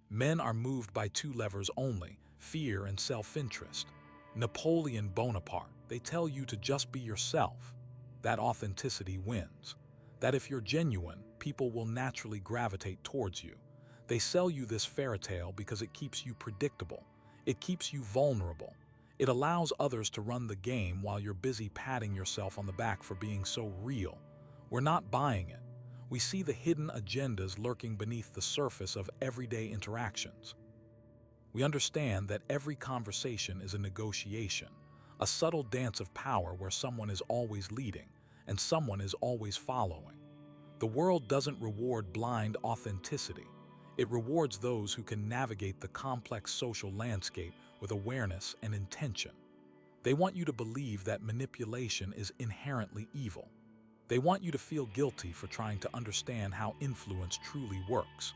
Men are moved by two levers only, fear and self-interest. Napoleon Bonaparte, they tell you to just be yourself. That authenticity wins. That if you're genuine, people will naturally gravitate towards you. They sell you this fairy tale because it keeps you predictable. It keeps you vulnerable. It allows others to run the game while you're busy patting yourself on the back for being so real. We're not buying it. We see the hidden agendas lurking beneath the surface of everyday interactions. We understand that every conversation is a negotiation, a subtle dance of power where someone is always leading and someone is always following. The world doesn't reward blind authenticity. It rewards those who can navigate the complex social landscape with awareness and intention. They want you to believe that manipulation is inherently evil. They want you to feel guilty for trying to understand how influence truly works.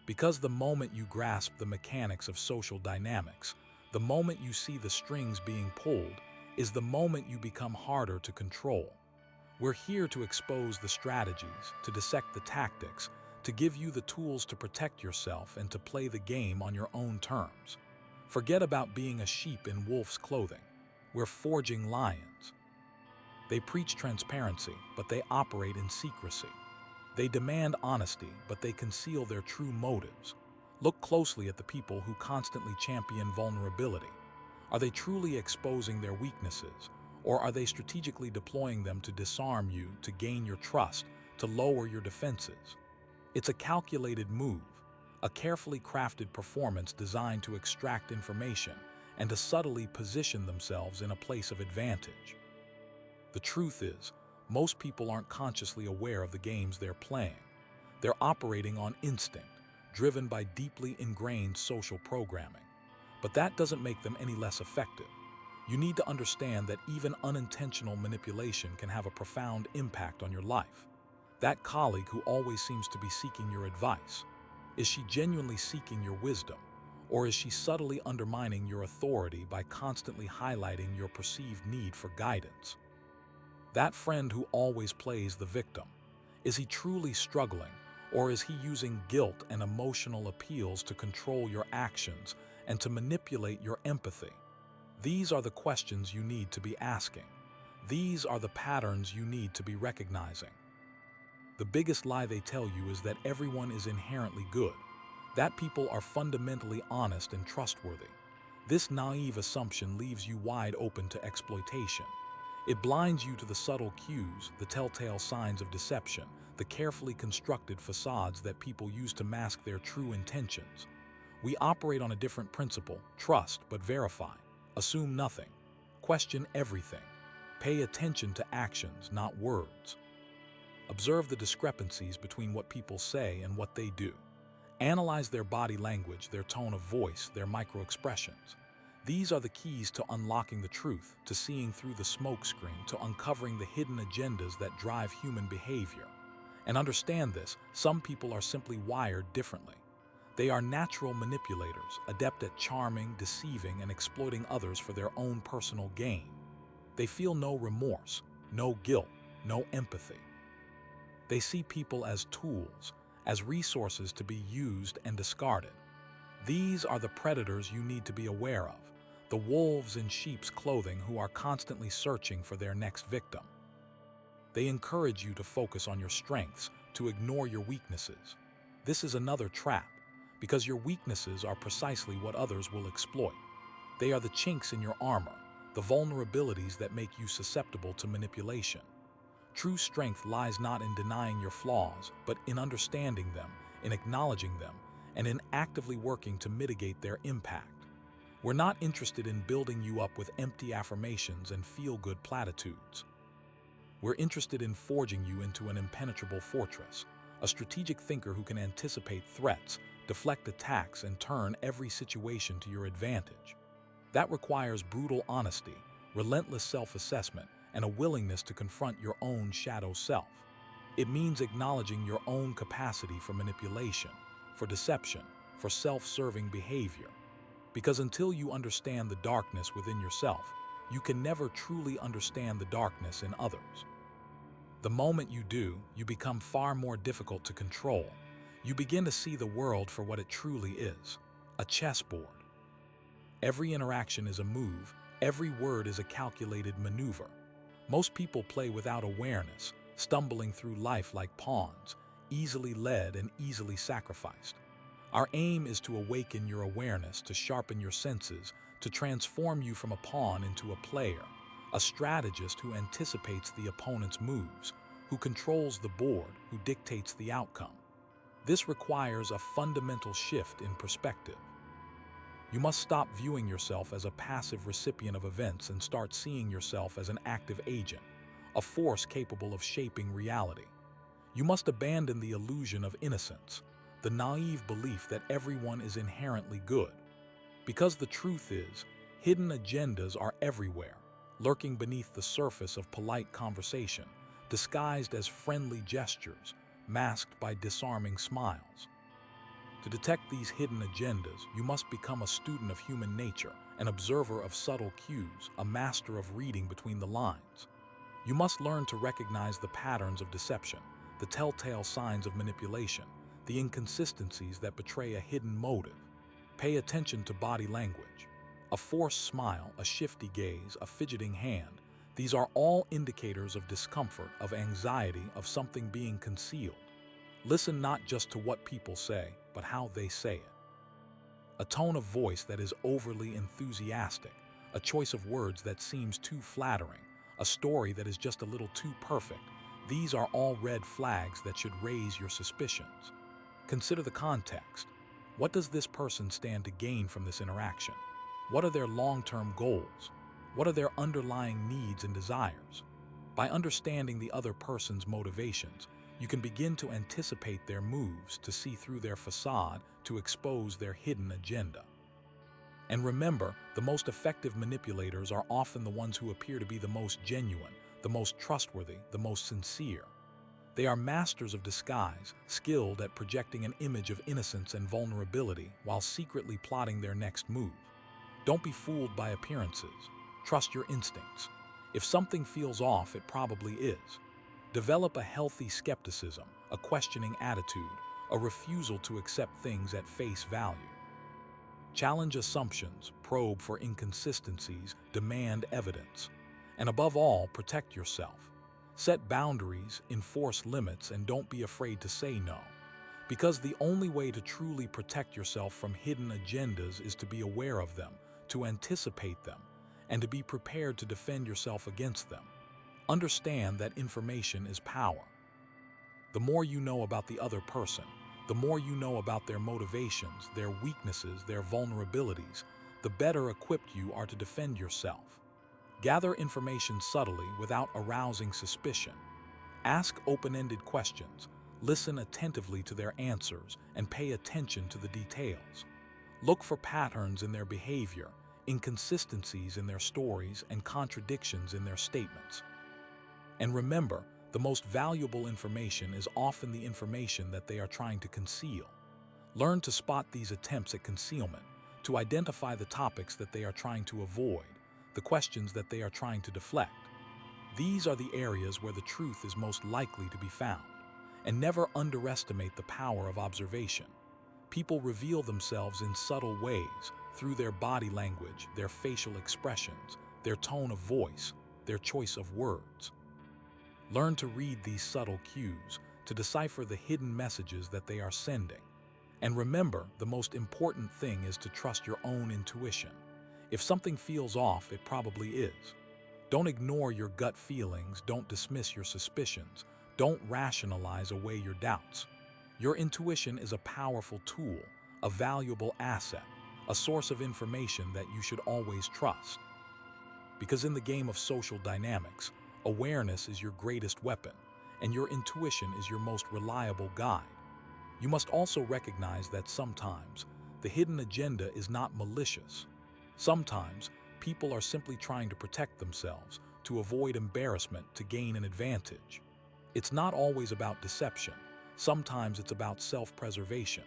Because the moment you grasp the mechanics of social dynamics, the moment you see the strings being pulled, is the moment you become harder to control. We're here to expose the strategies, to dissect the tactics, to give you the tools to protect yourself and to play the game on your own terms. Forget about being a sheep in wolf's clothing. We're forging lions. They preach transparency, but they operate in secrecy. They demand honesty, but they conceal their true motives. Look closely at the people who constantly champion vulnerability. Are they truly exposing their weaknesses, or are they strategically deploying them to disarm you, to gain your trust, to lower your defenses? It's a calculated move, a carefully crafted performance designed to extract information and to subtly position themselves in a place of advantage. The truth is, most people aren't consciously aware of the games they're playing. They're operating on instinct, driven by deeply ingrained social programming. But that doesn't make them any less effective. You need to understand that even unintentional manipulation can have a profound impact on your life. That colleague who always seems to be seeking your advice, is she genuinely seeking your wisdom, or is she subtly undermining your authority by constantly highlighting your perceived need for guidance? That friend who always plays the victim, is he truly struggling, or is he using guilt and emotional appeals to control your actions and to manipulate your empathy? These are the questions you need to be asking. These are the patterns you need to be recognizing. The biggest lie they tell you is that everyone is inherently good, that people are fundamentally honest and trustworthy. This naive assumption leaves you wide open to exploitation. It blinds you to the subtle cues, the telltale signs of deception, the carefully constructed facades that people use to mask their true intentions. We operate on a different principle: trust but verify. Assume nothing. Question everything. Pay attention to actions, not words. Observe the discrepancies between what people say and what they do. Analyze their body language, their tone of voice, their micro-expressions. These are the keys to unlocking the truth, to seeing through the smokescreen, to uncovering the hidden agendas that drive human behavior. And understand this, some people are simply wired differently. They are natural manipulators, adept at charming, deceiving, and exploiting others for their own personal gain. They feel no remorse, no guilt, no empathy. They see people as tools, as resources to be used and discarded. These are the predators you need to be aware of, the wolves in sheep's clothing who are constantly searching for their next victim. They encourage you to focus on your strengths, to ignore your weaknesses. This is another trap, because your weaknesses are precisely what others will exploit. They are the chinks in your armor, the vulnerabilities that make you susceptible to manipulation. True strength lies not in denying your flaws, but in understanding them, in acknowledging them, and in actively working to mitigate their impact. We're not interested in building you up with empty affirmations and feel-good platitudes. We're interested in forging you into an impenetrable fortress, a strategic thinker who can anticipate threats, deflect attacks, and turn every situation to your advantage. That requires brutal honesty, relentless self-assessment, and a willingness to confront your own shadow self. It means acknowledging your own capacity for manipulation, for deception, for self-serving behavior. Because until you understand the darkness within yourself, you can never truly understand the darkness in others. The moment you do, you become far more difficult to control. You begin to see the world for what it truly is, a chessboard. Every interaction is a move, every word is a calculated maneuver. Most people play without awareness, stumbling through life like pawns, easily led and easily sacrificed. Our aim is to awaken your awareness, to sharpen your senses, to transform you from a pawn into a player, a strategist who anticipates the opponent's moves, who controls the board, who dictates the outcome. This requires a fundamental shift in perspective. You must stop viewing yourself as a passive recipient of events and start seeing yourself as an active agent, a force capable of shaping reality. You must abandon the illusion of innocence, the naive belief that everyone is inherently good. Because the truth is, hidden agendas are everywhere, lurking beneath the surface of polite conversation, disguised as friendly gestures, masked by disarming smiles. To detect these hidden agendas, you must become a student of human nature, an observer of subtle cues, a master of reading between the lines. You must learn to recognize the patterns of deception, the telltale signs of manipulation, the inconsistencies that betray a hidden motive. Pay attention to body language. A forced smile, a shifty gaze, a fidgeting hand, these are all indicators of discomfort, of anxiety, of something being concealed. Listen not just to what people say, but how they say it. A tone of voice that is overly enthusiastic, a choice of words that seems too flattering, a story that is just a little too perfect, these are all red flags that should raise your suspicions. Consider the context. What does this person stand to gain from this interaction? What are their long-term goals? What are their underlying needs and desires? By understanding the other person's motivations, you can begin to anticipate their moves, to see through their facade, to expose their hidden agenda. And remember, the most effective manipulators are often the ones who appear to be the most genuine, the most trustworthy, the most sincere. They are masters of disguise, skilled at projecting an image of innocence and vulnerability while secretly plotting their next move. Don't be fooled by appearances. Trust your instincts. If something feels off, it probably is. Develop a healthy skepticism, a questioning attitude, a refusal to accept things at face value. Challenge assumptions, probe for inconsistencies, demand evidence. And above all, protect yourself. Set boundaries, enforce limits, and don't be afraid to say no. Because the only way to truly protect yourself from hidden agendas is to be aware of them, to anticipate them, and to be prepared to defend yourself against them. Understand that information is power. The more you know about the other person, the more you know about their motivations, their weaknesses, their vulnerabilities, the better equipped you are to defend yourself. Gather information subtly without arousing suspicion. Ask open-ended questions, listen attentively to their answers, and pay attention to the details. Look for patterns in their behavior, inconsistencies in their stories, and contradictions in their statements. And remember, the most valuable information is often the information that they are trying to conceal. Learn to spot these attempts at concealment, to identify the topics that they are trying to avoid, the questions that they are trying to deflect. These are the areas where the truth is most likely to be found. And never underestimate the power of observation. People reveal themselves in subtle ways, through their body language, their facial expressions, their tone of voice, their choice of words. Learn to read these subtle cues, to decipher the hidden messages that they are sending. And remember, the most important thing is to trust your own intuition. If something feels off, it probably is. Don't ignore your gut feelings, don't dismiss your suspicions, don't rationalize away your doubts. Your intuition is a powerful tool, a valuable asset, a source of information that you should always trust. Because in the game of social dynamics, awareness is your greatest weapon, and your intuition is your most reliable guide. You must also recognize that sometimes the hidden agenda is not malicious. Sometimes people are simply trying to protect themselves, to avoid embarrassment, to gain an advantage. It's not always about deception. Sometimes it's about self-preservation.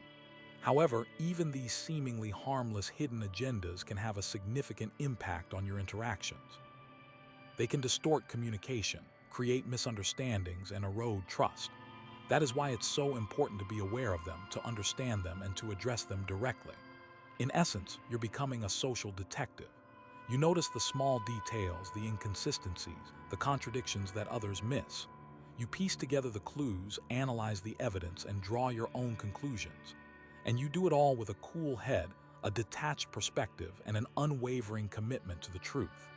However, even these seemingly harmless hidden agendas can have a significant impact on your interactions. They can distort communication, create misunderstandings, and erode trust. That is why it's so important to be aware of them, to understand them, and to address them directly. In essence, you're becoming a social detective. You notice the small details, the inconsistencies, the contradictions that others miss. You piece together the clues, analyze the evidence, and draw your own conclusions. And you do it all with a cool head, a detached perspective, and an unwavering commitment to the truth.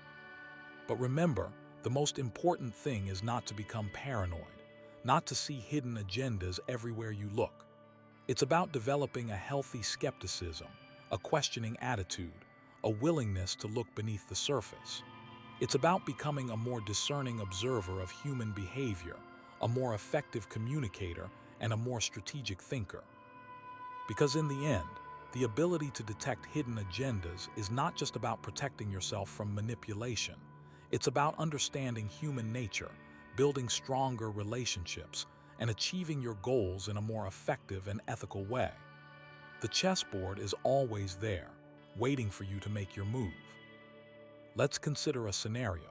But remember, the most important thing is not to become paranoid, not to see hidden agendas everywhere you look. It's about developing a healthy skepticism, a questioning attitude, a willingness to look beneath the surface. It's about becoming a more discerning observer of human behavior, a more effective communicator, and a more strategic thinker. Because in the end, the ability to detect hidden agendas is not just about protecting yourself from manipulation. It's about understanding human nature, building stronger relationships, and achieving your goals in a more effective and ethical way. The chessboard is always there, waiting for you to make your move. Let's consider a scenario.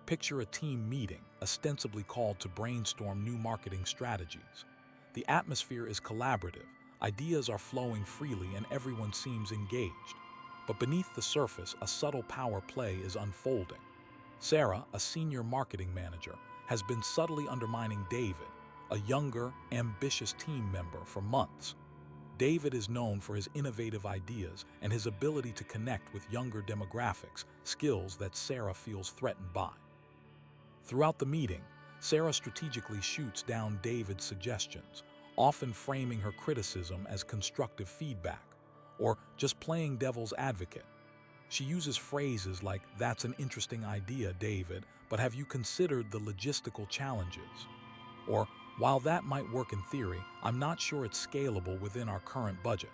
Picture a team meeting, ostensibly called to brainstorm new marketing strategies. The atmosphere is collaborative, ideas are flowing freely, and everyone seems engaged. But beneath the surface, a subtle power play is unfolding. Sarah, a senior marketing manager, has been subtly undermining David, a younger, ambitious team member, for months. David is known for his innovative ideas and his ability to connect with younger demographics, skills that Sarah feels threatened by. Throughout the meeting, Sarah strategically shoots down David's suggestions, often framing her criticism as constructive feedback, or just playing devil's advocate. She uses phrases like, "That's an interesting idea, David, but have you considered the logistical challenges?" Or, "While that might work in theory, I'm not sure it's scalable within our current budget."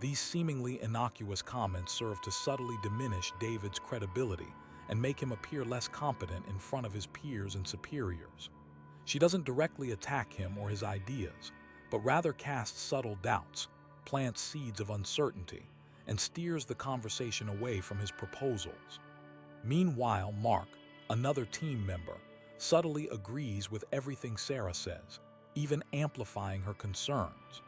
These seemingly innocuous comments serve to subtly diminish David's credibility and make him appear less competent in front of his peers and superiors. She doesn't directly attack him or his ideas, but rather casts subtle doubts, plants seeds of uncertainty, and steers the conversation away from his proposals. Meanwhile, Mark, another team member, subtly agrees with everything Sarah says, even amplifying her concerns.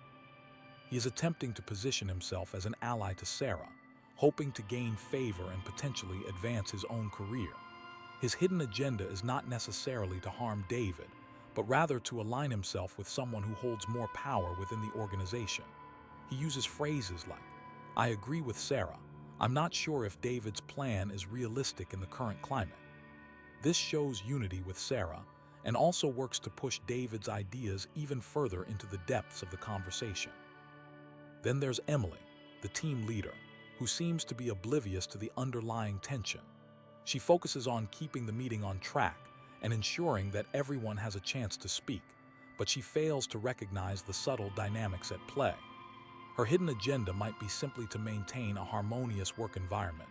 He is attempting to position himself as an ally to Sarah, hoping to gain favor and potentially advance his own career. His hidden agenda is not necessarily to harm David, but rather to align himself with someone who holds more power within the organization. He uses phrases like, "I agree with Sarah. I'm not sure if David's plan is realistic in the current climate." This shows unity with Sarah and also works to push David's ideas even further into the depths of the conversation. Then there's Emily, the team leader, who seems to be oblivious to the underlying tension. She focuses on keeping the meeting on track and ensuring that everyone has a chance to speak, but she fails to recognize the subtle dynamics at play. Her hidden agenda might be simply to maintain a harmonious work environment,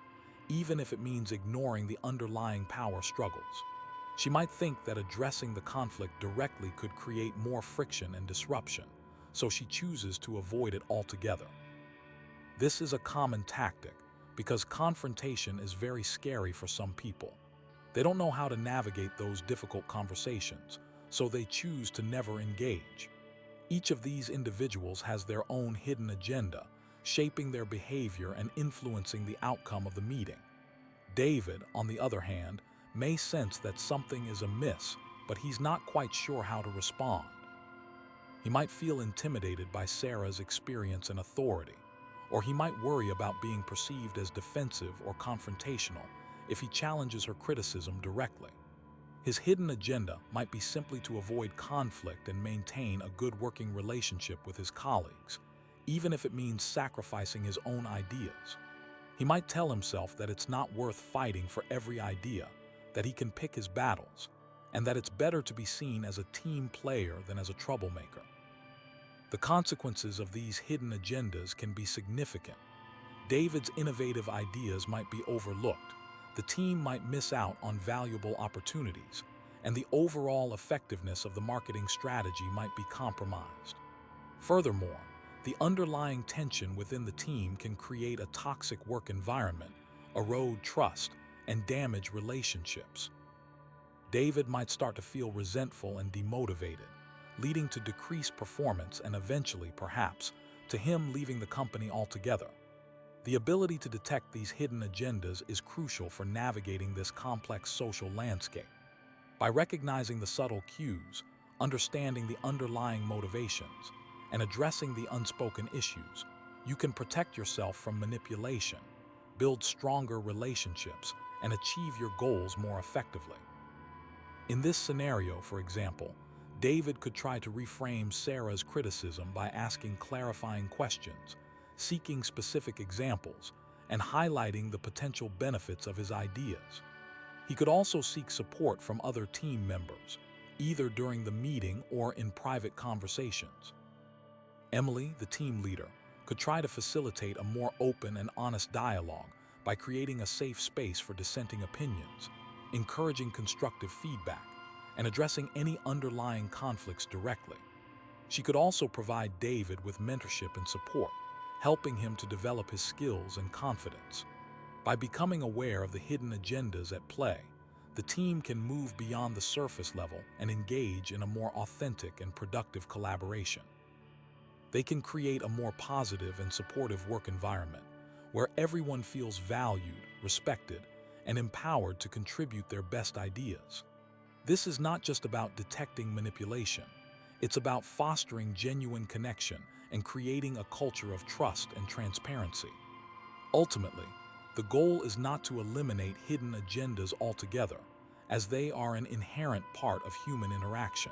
even if it means ignoring the underlying power struggles. She might think that addressing the conflict directly could create more friction and disruption, so she chooses to avoid it altogether. This is a common tactic because confrontation is very scary for some people. They don't know how to navigate those difficult conversations, so they choose to never engage. Each of these individuals has their own hidden agenda, shaping their behavior and influencing the outcome of the meeting. David, on the other hand, may sense that something is amiss, but he's not quite sure how to respond. He might feel intimidated by Sarah's experience and authority, or he might worry about being perceived as defensive or confrontational if he challenges her criticism directly. His hidden agenda might be simply to avoid conflict and maintain a good working relationship with his colleagues, even if it means sacrificing his own ideas. He might tell himself that it's not worth fighting for every idea, that he can pick his battles, and that it's better to be seen as a team player than as a troublemaker. The consequences of these hidden agendas can be significant. David's innovative ideas might be overlooked, the team might miss out on valuable opportunities, and the overall effectiveness of the marketing strategy might be compromised. Furthermore, the underlying tension within the team can create a toxic work environment, erode trust, and damage relationships. David might start to feel resentful and demotivated, leading to decreased performance and eventually, perhaps, to him leaving the company altogether. The ability to detect these hidden agendas is crucial for navigating this complex social landscape. By recognizing the subtle cues, understanding the underlying motivations, and addressing the unspoken issues, you can protect yourself from manipulation, build stronger relationships, and achieve your goals more effectively. In this scenario, for example, David could try to reframe Sarah's criticism by asking clarifying questions, seeking specific examples, and highlighting the potential benefits of his ideas. He could also seek support from other team members, either during the meeting or in private conversations. Emily, the team leader, could try to facilitate a more open and honest dialogue by creating a safe space for dissenting opinions, encouraging constructive feedback, and addressing any underlying conflicts directly. She could also provide David with mentorship and support, helping him to develop his skills and confidence. By becoming aware of the hidden agendas at play, the team can move beyond the surface level and engage in a more authentic and productive collaboration. They can create a more positive and supportive work environment where everyone feels valued, respected, and empowered to contribute their best ideas. This is not just about detecting manipulation. It's about fostering genuine connection and creating a culture of trust and transparency. Ultimately, the goal is not to eliminate hidden agendas altogether, as they are an inherent part of human interaction.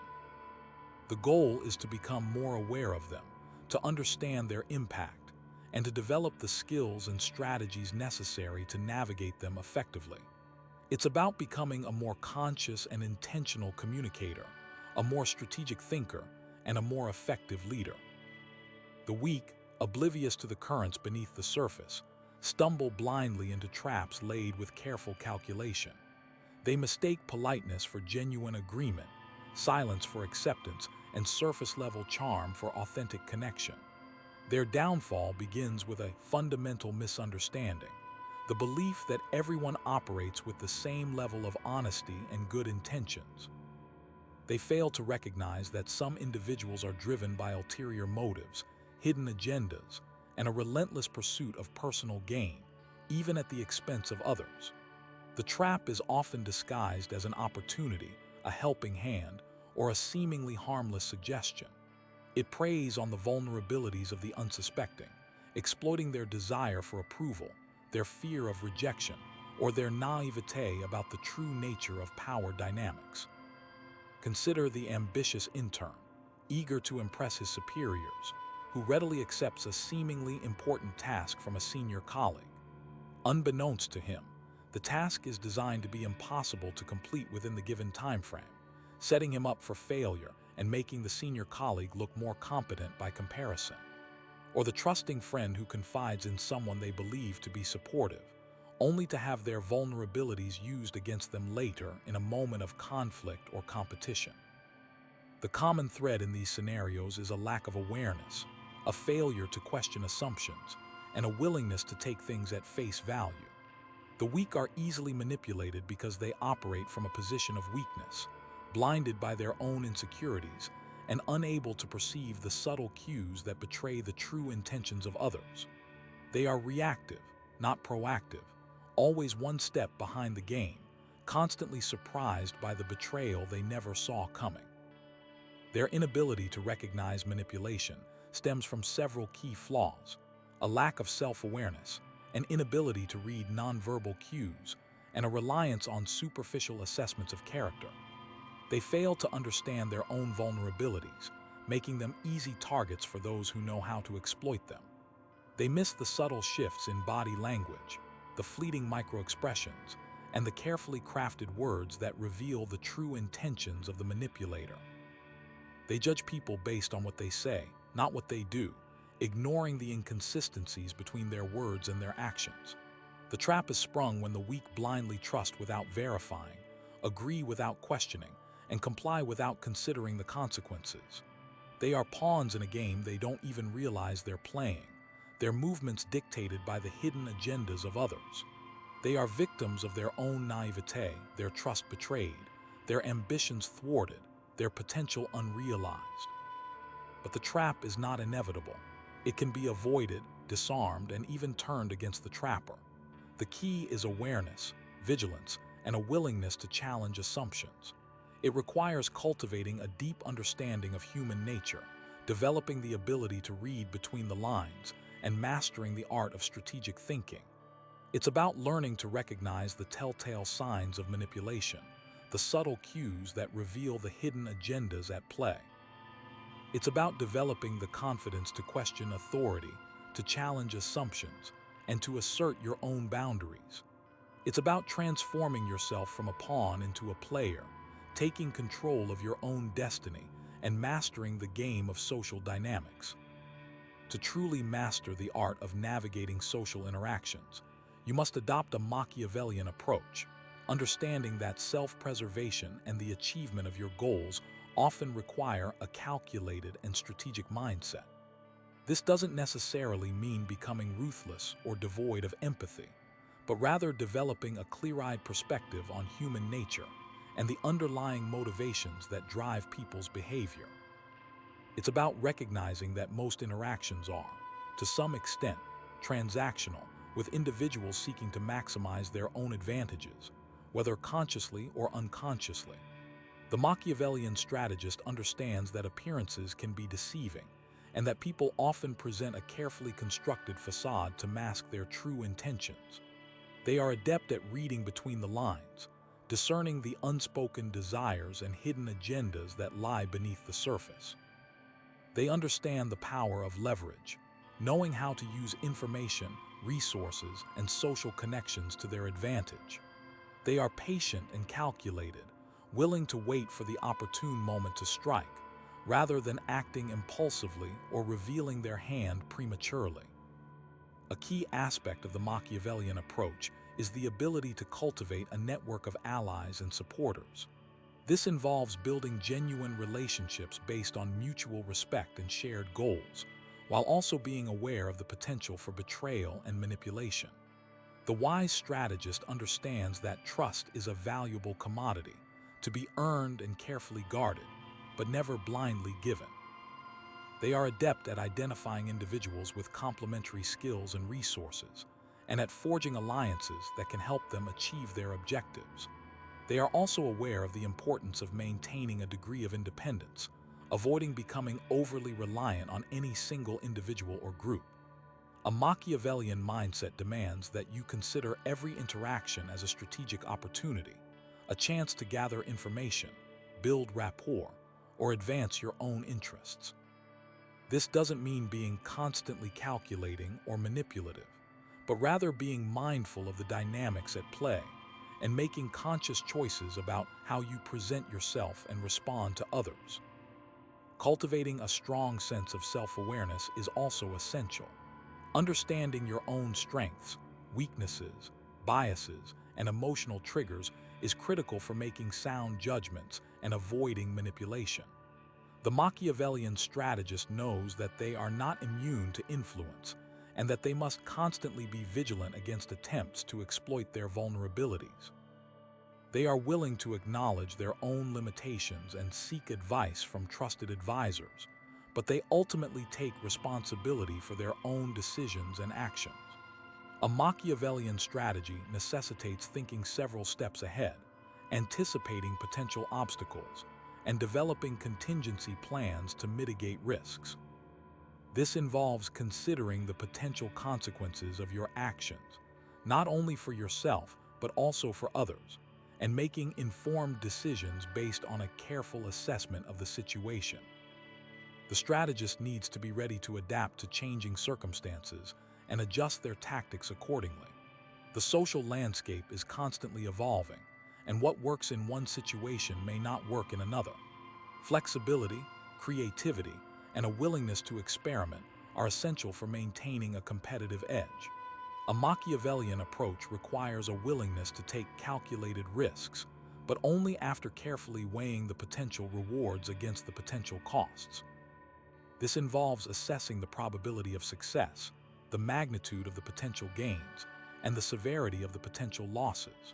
The goal is to become more aware of them, to understand their impact, and to develop the skills and strategies necessary to navigate them effectively. It's about becoming a more conscious and intentional communicator, a more strategic thinker, and a more effective leader. The weak, oblivious to the currents beneath the surface, stumble blindly into traps laid with careful calculation. They mistake politeness for genuine agreement, silence for acceptance, and surface-level charm for authentic connection. Their downfall begins with a fundamental misunderstanding, the belief that everyone operates with the same level of honesty and good intentions. They fail to recognize that some individuals are driven by ulterior motives, hidden agendas, and a relentless pursuit of personal gain, even at the expense of others. The trap is often disguised as an opportunity, a helping hand, or a seemingly harmless suggestion. It preys on the vulnerabilities of the unsuspecting, exploiting their desire for approval, their fear of rejection, or their naivete about the true nature of power dynamics. Consider the ambitious intern, eager to impress his superiors, who readily accepts a seemingly important task from a senior colleague. Unbeknownst to him, the task is designed to be impossible to complete within the given time frame, setting him up for failure and making the senior colleague look more competent by comparison. Or the trusting friend who confides in someone they believe to be supportive, only to have their vulnerabilities used against them later in a moment of conflict or competition. The common thread in these scenarios is a lack of awareness, a failure to question assumptions, and a willingness to take things at face value. The weak are easily manipulated because they operate from a position of weakness, blinded by their own insecurities, and unable to perceive the subtle cues that betray the true intentions of others. They are reactive, not proactive, always one step behind the game, constantly surprised by the betrayal they never saw coming. Their inability to recognize manipulation stems from several key flaws: a lack of self-awareness, an inability to read nonverbal cues, and a reliance on superficial assessments of character. They fail to understand their own vulnerabilities, making them easy targets for those who know how to exploit them. They miss the subtle shifts in body language, the fleeting microexpressions, and the carefully crafted words that reveal the true intentions of the manipulator. They judge people based on what they say, not what they do, ignoring the inconsistencies between their words and their actions. The trap is sprung when the weak blindly trust without verifying, agree without questioning, and comply without considering the consequences. They are pawns in a game they don't even realize they're playing, their movements dictated by the hidden agendas of others. They are victims of their own naivete, their trust betrayed, their ambitions thwarted, their potential unrealized. But the trap is not inevitable. It can be avoided, disarmed, and even turned against the trapper. The key is awareness, vigilance, and a willingness to challenge assumptions. It requires cultivating a deep understanding of human nature, developing the ability to read between the lines, and mastering the art of strategic thinking. It's about learning to recognize the telltale signs of manipulation, the subtle cues that reveal the hidden agendas at play. It's about developing the confidence to question authority, to challenge assumptions, and to assert your own boundaries. It's about transforming yourself from a pawn into a player, taking control of your own destiny, and mastering the game of social dynamics. To truly master the art of navigating social interactions, you must adopt a Machiavellian approach, understanding that self-preservation and the achievement of your goals often require a calculated and strategic mindset. This doesn't necessarily mean becoming ruthless or devoid of empathy, but rather developing a clear-eyed perspective on human nature and the underlying motivations that drive people's behavior. It's about recognizing that most interactions are, to some extent, transactional, with individuals seeking to maximize their own advantages, whether consciously or unconsciously. The Machiavellian strategist understands that appearances can be deceiving, and that people often present a carefully constructed facade to mask their true intentions. They are adept at reading between the lines, discerning the unspoken desires and hidden agendas that lie beneath the surface. They understand the power of leverage, knowing how to use information, resources, and social connections to their advantage. They are patient and calculated, willing to wait for the opportune moment to strike, rather than acting impulsively or revealing their hand prematurely. A key aspect of the Machiavellian approach is the ability to cultivate a network of allies and supporters. This involves building genuine relationships based on mutual respect and shared goals, while also being aware of the potential for betrayal and manipulation. The wise strategist understands that trust is a valuable commodity, to be earned and carefully guarded, but never blindly given. They are adept at identifying individuals with complementary skills and resources, and at forging alliances that can help them achieve their objectives. They are also aware of the importance of maintaining a degree of independence, avoiding becoming overly reliant on any single individual or group. A Machiavellian mindset demands that you consider every interaction as a strategic opportunity, a chance to gather information, build rapport, or advance your own interests. This doesn't mean being constantly calculating or manipulative, but rather being mindful of the dynamics at play and making conscious choices about how you present yourself and respond to others. Cultivating a strong sense of self-awareness is also essential. Understanding your own strengths, weaknesses, biases, and emotional triggers is critical for making sound judgments and avoiding manipulation. The Machiavellian strategist knows that they are not immune to influence and that they must constantly be vigilant against attempts to exploit their vulnerabilities. They are willing to acknowledge their own limitations and seek advice from trusted advisors, but they ultimately take responsibility for their own decisions and actions. A Machiavellian strategy necessitates thinking several steps ahead, anticipating potential obstacles, and developing contingency plans to mitigate risks. This involves considering the potential consequences of your actions, not only for yourself, but also for others, and making informed decisions based on a careful assessment of the situation. The strategist needs to be ready to adapt to changing circumstances and adjust their tactics accordingly. The social landscape is constantly evolving, and what works in one situation may not work in another. Flexibility, creativity, and a willingness to experiment are essential for maintaining a competitive edge. A Machiavellian approach requires a willingness to take calculated risks, but only after carefully weighing the potential rewards against the potential costs. This involves assessing the probability of success, the magnitude of the potential gains, and the severity of the potential losses.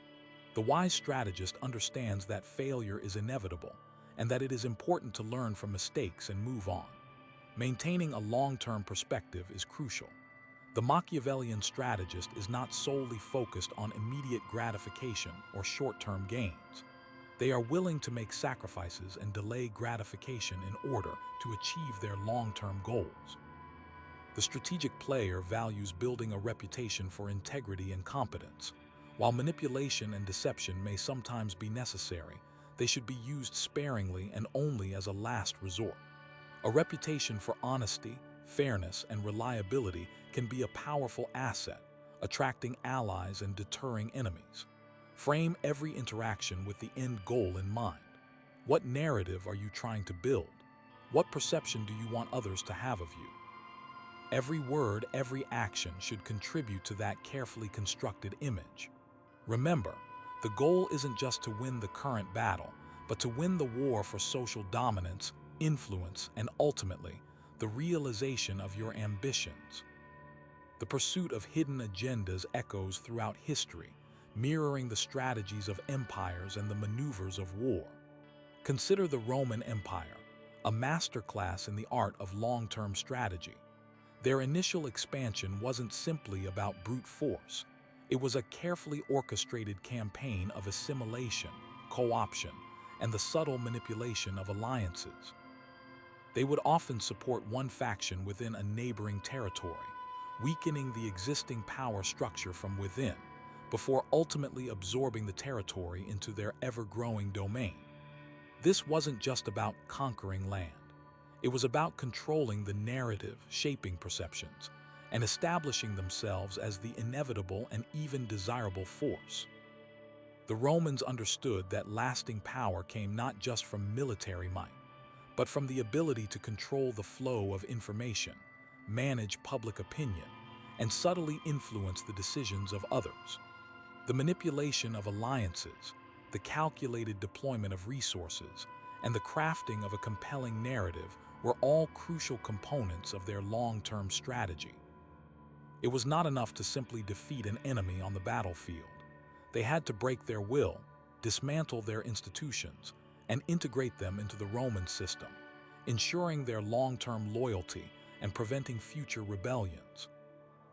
The wise strategist understands that failure is inevitable, and that it is important to learn from mistakes and move on. Maintaining a long-term perspective is crucial. The Machiavellian strategist is not solely focused on immediate gratification or short-term gains. They are willing to make sacrifices and delay gratification in order to achieve their long-term goals. The strategic player values building a reputation for integrity and competence. While manipulation and deception may sometimes be necessary, they should be used sparingly and only as a last resort. A reputation for honesty, fairness, and reliability can be a powerful asset, attracting allies and deterring enemies. Frame every interaction with the end goal in mind. What narrative are you trying to build? What perception do you want others to have of you? Every word, every action should contribute to that carefully constructed image. Remember, the goal isn't just to win the current battle, but to win the war for social dominance, influence, and ultimately, the realization of your ambitions. The pursuit of hidden agendas echoes throughout history, mirroring the strategies of empires and the maneuvers of war. Consider the Roman Empire, a masterclass in the art of long-term strategy. Their initial expansion wasn't simply about brute force. It was a carefully orchestrated campaign of assimilation, co-option, and the subtle manipulation of alliances. They would often support one faction within a neighboring territory, weakening the existing power structure from within, before ultimately absorbing the territory into their ever-growing domain. This wasn't just about conquering land. It was about controlling the narrative, shaping perceptions, and establishing themselves as the inevitable and even desirable force. The Romans understood that lasting power came not just from military might, but from the ability to control the flow of information, manage public opinion, and subtly influence the decisions of others. The manipulation of alliances, the calculated deployment of resources, and the crafting of a compelling narrative were all crucial components of their long-term strategy. It was not enough to simply defeat an enemy on the battlefield. They had to break their will, dismantle their institutions, and integrate them into the Roman system, ensuring their long-term loyalty and preventing future rebellions.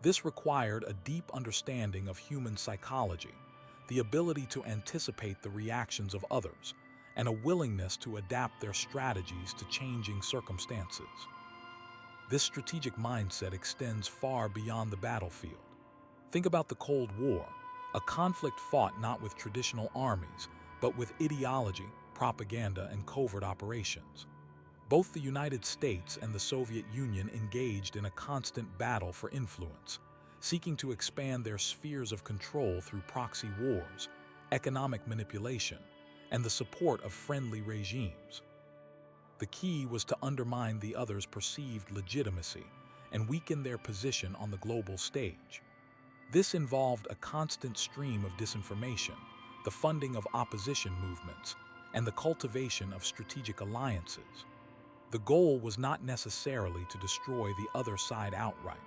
This required a deep understanding of human psychology, the ability to anticipate the reactions of others, and a willingness to adapt their strategies to changing circumstances. This strategic mindset extends far beyond the battlefield. Think about the Cold War, a conflict fought not with traditional armies, but with ideology, propaganda, and covert operations. Both the United States and the Soviet Union engaged in a constant battle for influence, seeking to expand their spheres of control through proxy wars, economic manipulation, and the support of friendly regimes. The key was to undermine the other's perceived legitimacy and weaken their position on the global stage. This involved a constant stream of disinformation, the funding of opposition movements, and the cultivation of strategic alliances. The goal was not necessarily to destroy the other side outright,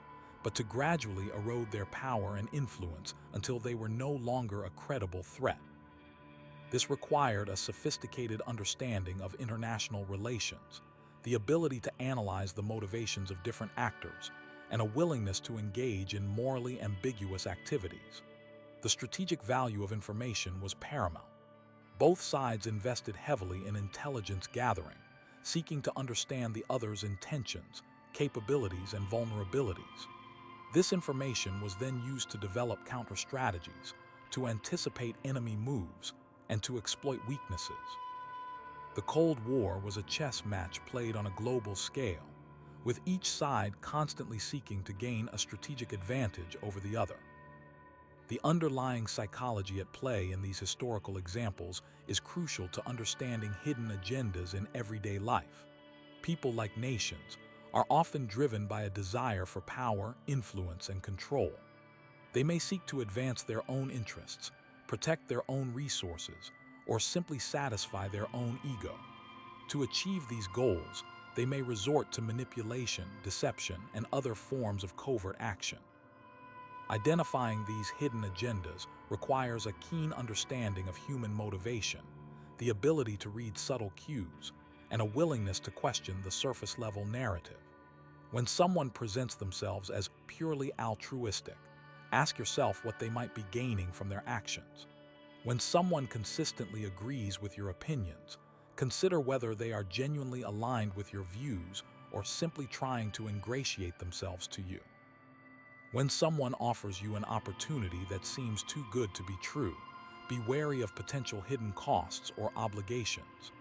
but to gradually erode their power and influence until they were no longer a credible threat. This required a sophisticated understanding of international relations, the ability to analyze the motivations of different actors, and a willingness to engage in morally ambiguous activities. The strategic value of information was paramount. Both sides invested heavily in intelligence gathering, seeking to understand the other's intentions, capabilities, and vulnerabilities. This information was then used to develop counter-strategies, to anticipate enemy moves, and to exploit weaknesses. The Cold War was a chess match played on a global scale, with each side constantly seeking to gain a strategic advantage over the other. The underlying psychology at play in these historical examples is crucial to understanding hidden agendas in everyday life. People, like nations, are often driven by a desire for power, influence, and control. They may seek to advance their own interests, protect their own resources, or simply satisfy their own ego. To achieve these goals, they may resort to manipulation, deception, and other forms of covert action. Identifying these hidden agendas requires a keen understanding of human motivation, the ability to read subtle cues, and a willingness to question the surface-level narrative. When someone presents themselves as purely altruistic, ask yourself what they might be gaining from their actions. When someone consistently agrees with your opinions, consider whether they are genuinely aligned with your views or simply trying to ingratiate themselves to you. When someone offers you an opportunity that seems too good to be true, be wary of potential hidden costs or obligations.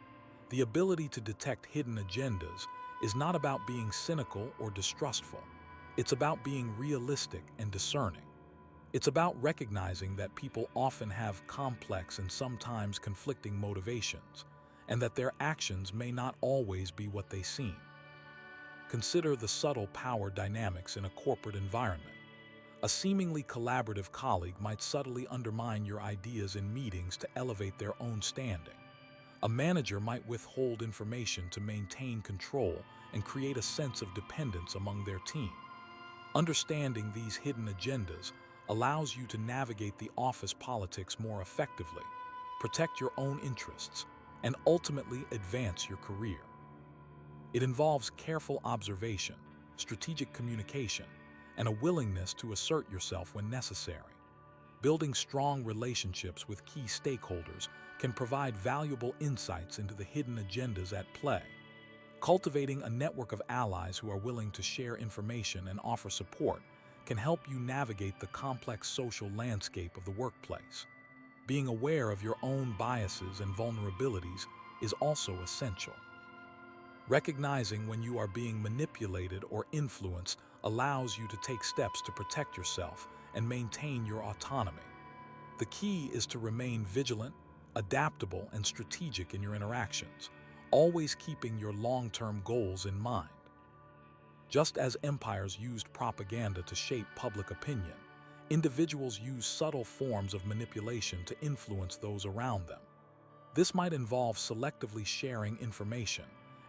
The ability to detect hidden agendas is not about being cynical or distrustful. It's about being realistic and discerning. It's about recognizing that people often have complex and sometimes conflicting motivations, and that their actions may not always be what they seem. Consider the subtle power dynamics in a corporate environment. A seemingly collaborative colleague might subtly undermine your ideas in meetings to elevate their own standing. A manager might withhold information to maintain control and create a sense of dependence among their team. Understanding these hidden agendas allows you to navigate the office politics more effectively, protect your own interests, and ultimately advance your career. It involves careful observation, strategic communication, and a willingness to assert yourself when necessary. Building strong relationships with key stakeholders can provide valuable insights into the hidden agendas at play. Cultivating a network of allies who are willing to share information and offer support can help you navigate the complex social landscape of the workplace. Being aware of your own biases and vulnerabilities is also essential. Recognizing when you are being manipulated or influenced allows you to take steps to protect yourself and maintain your autonomy. The key is to remain vigilant, adaptable, and strategic in your interactions, always keeping your long-term goals in mind. Just as empires used propaganda to shape public opinion, individuals use subtle forms of manipulation to influence those around them. This might involve selectively sharing information,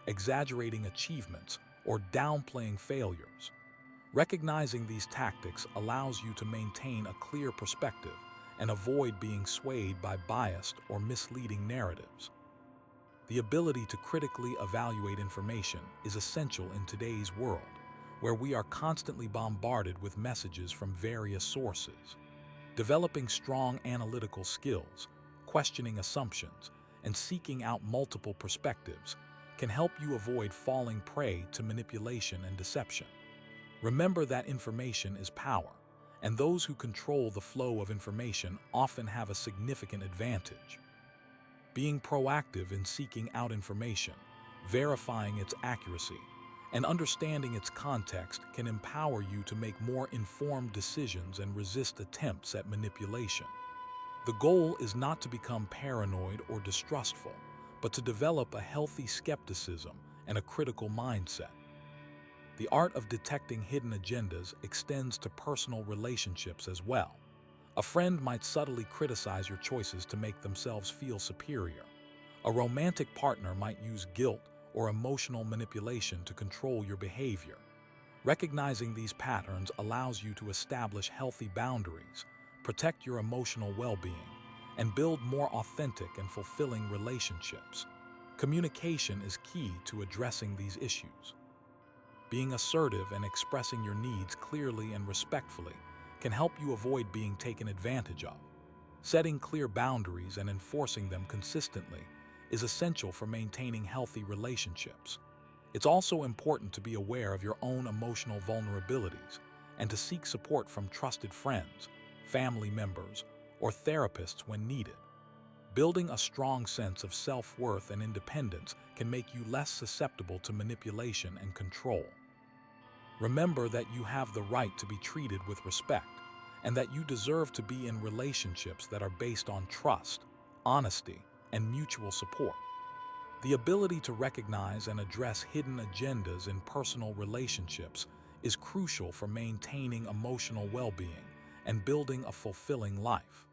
exaggerating achievements, or downplaying failures. Recognizing these tactics allows you to maintain a clear perspective and avoid being swayed by biased or misleading narratives. The ability to critically evaluate information is essential in today's world, where we are constantly bombarded with messages from various sources. Developing strong analytical skills, questioning assumptions, and seeking out multiple perspectives can help you avoid falling prey to manipulation and deception. Remember that information is power, and those who control the flow of information often have a significant advantage. Being proactive in seeking out information, verifying its accuracy, and understanding its context can empower you to make more informed decisions and resist attempts at manipulation. The goal is not to become paranoid or distrustful, but to develop a healthy skepticism and a critical mindset. The art of detecting hidden agendas extends to personal relationships as well. A friend might subtly criticize your choices to make themselves feel superior. A romantic partner might use guilt or emotional manipulation to control your behavior. Recognizing these patterns allows you to establish healthy boundaries, protect your emotional well-being, and build more authentic and fulfilling relationships. Communication is key to addressing these issues. Being assertive and expressing your needs clearly and respectfully can help you avoid being taken advantage of. Setting clear boundaries and enforcing them consistently is essential for maintaining healthy relationships. It's also important to be aware of your own emotional vulnerabilities and to seek support from trusted friends, family members, or therapists when needed. Building a strong sense of self-worth and independence can make you less susceptible to manipulation and control. Remember that you have the right to be treated with respect, and that you deserve to be in relationships that are based on trust, honesty, and mutual support. The ability to recognize and address hidden agendas in personal relationships is crucial for maintaining emotional well-being and building a fulfilling life.